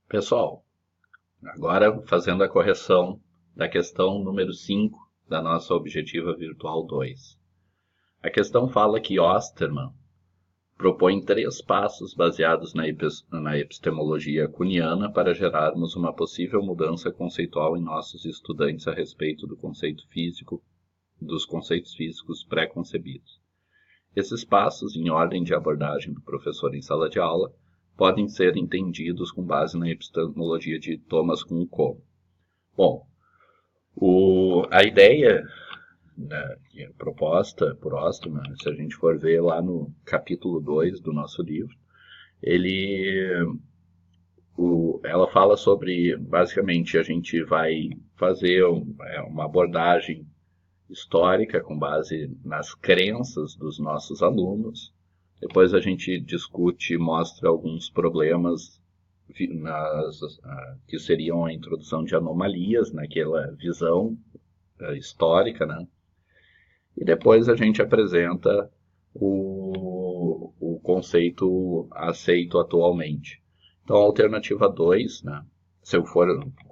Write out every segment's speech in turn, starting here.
Pessoal, agora fazendo a correção da questão número 5 da nossa objetiva virtual 2. A questão fala que Osterman propõe 3 passos baseados na epistemologia kuhniana para gerarmos uma possível mudança conceitual em nossos estudantes a respeito do conceito físico, dos conceitos físicos pré-concebidos. Esses passos, em ordem de abordagem do professor em sala de aula, podem ser entendidos com base na epistemologia de Thomas Kuhn como. Bom, a ideia, né, que é proposta por Osterman, se a gente for ver lá no capítulo 2 do nosso livro, ela fala sobre, basicamente, a gente vai fazer uma abordagem histórica com base nas crenças dos nossos alunos. Depois a gente discute e mostra alguns problemas que seriam a introdução de anomalias naquela visão histórica, né? E depois a gente apresenta o conceito aceito atualmente. Então, a alternativa 2, né? Se eu for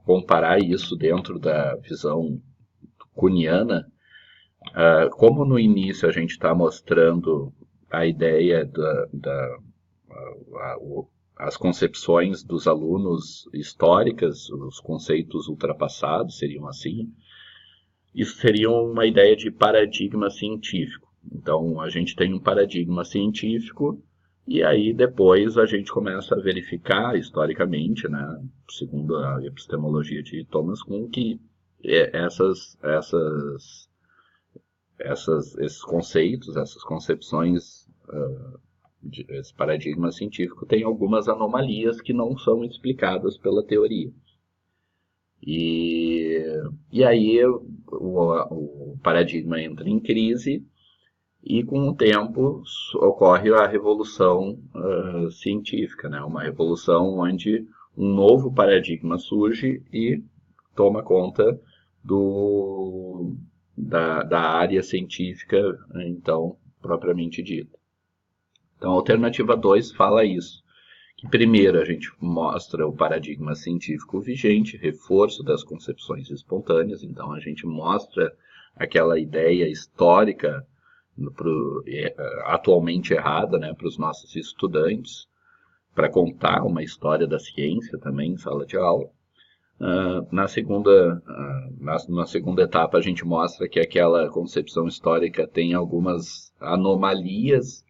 comparar isso dentro da visão kuhniana, como no início a gente está mostrando a ideia as concepções dos alunos históricas, os conceitos ultrapassados seriam assim, isso seria uma ideia de paradigma científico. Então, a gente tem um paradigma científico e aí depois a gente começa a verificar historicamente, né, segundo a epistemologia de Thomas Kuhn, que esses conceitos, essas concepções, esse paradigma científico tem algumas anomalias que não são explicadas pela teoria. E aí o paradigma entra em crise e com o tempo ocorre a revolução científica, né? Uma revolução onde um novo paradigma surge e toma conta da área científica, então, propriamente dita. Então, a alternativa 2 fala isso. Que primeiro a gente mostra o paradigma científico vigente, reforço das concepções espontâneas, então a gente mostra aquela ideia histórica atualmente errada, né, para os nossos estudantes, para contar uma história da ciência também em sala de aula. Na segunda etapa a gente mostra que aquela concepção histórica tem algumas anomalias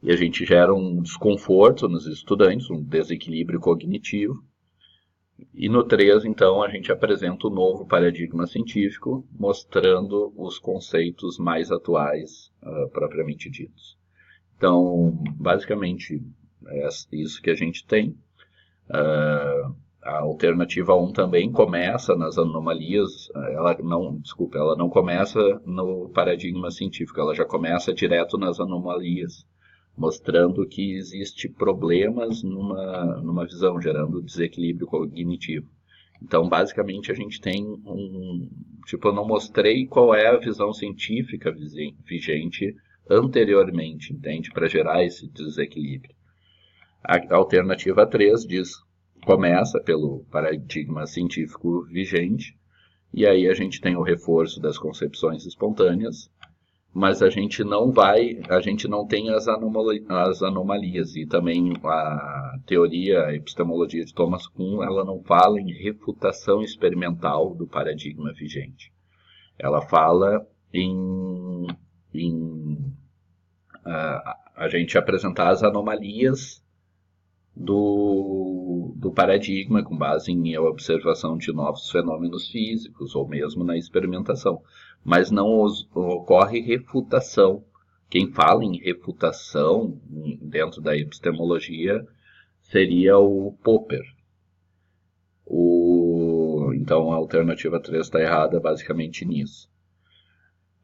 e a gente gera um desconforto nos estudantes, um desequilíbrio cognitivo. E no 3, então, a gente apresenta o novo paradigma científico, mostrando os conceitos mais atuais, propriamente ditos. Então, basicamente, é isso que a gente tem. A alternativa 1 também começa nas anomalias, ela não começa no paradigma científico, ela já começa direto nas anomalias, mostrando que existe problemas numa visão, gerando desequilíbrio cognitivo. Então, basicamente, a gente tem eu não mostrei qual é a visão científica vigente anteriormente, entende? Para gerar esse desequilíbrio. A alternativa 3 começa pelo paradigma científico vigente, e aí a gente tem o reforço das concepções espontâneas, mas a gente não tem as anomalias, e também a teoria, a epistemologia de Thomas Kuhn, ela não fala em refutação experimental do paradigma vigente. Ela fala em a gente apresentar as anomalias do paradigma com base em observação de novos fenômenos físicos ou mesmo na experimentação. Mas não ocorre refutação. Quem fala em refutação dentro da epistemologia seria o Popper. Então a alternativa 3 está errada basicamente nisso.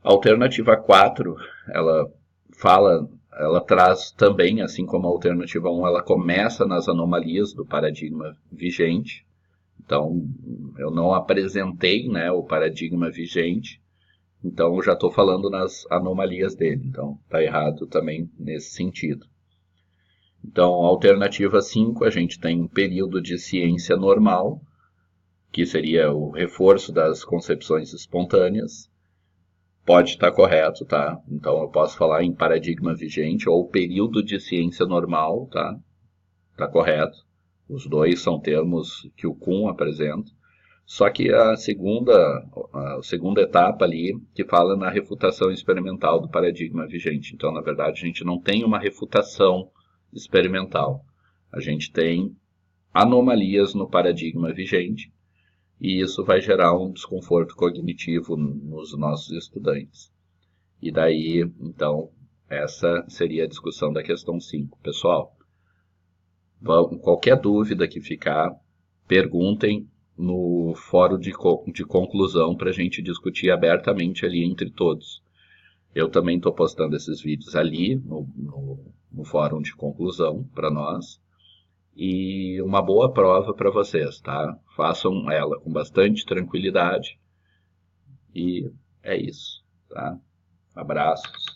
A alternativa 4, ela traz também, assim como a alternativa 1, ela começa nas anomalias do paradigma vigente. Então, eu não apresentei, né, o paradigma vigente, então eu já estou falando nas anomalias dele. Então, está errado também nesse sentido. Então, alternativa 5, a gente tem um período de ciência normal, que seria o reforço das concepções espontâneas. Pode estar correto, tá? Então, eu posso falar em paradigma vigente ou período de ciência normal, tá? Tá correto. Os dois são termos que o Kuhn apresenta. Só que a segunda etapa ali, que fala na refutação experimental do paradigma vigente. Então, na verdade, a gente não tem uma refutação experimental. A gente tem anomalias no paradigma vigente e isso vai gerar um desconforto cognitivo nos nossos estudantes. E daí, então, essa seria a discussão da questão 5. Pessoal, qualquer dúvida que ficar, perguntem no fórum de conclusão para a gente discutir abertamente ali entre todos. Eu também estou postando esses vídeos ali no fórum de conclusão para nós. E uma boa prova para vocês, tá? Façam ela com bastante tranquilidade. E é isso, tá? Abraços.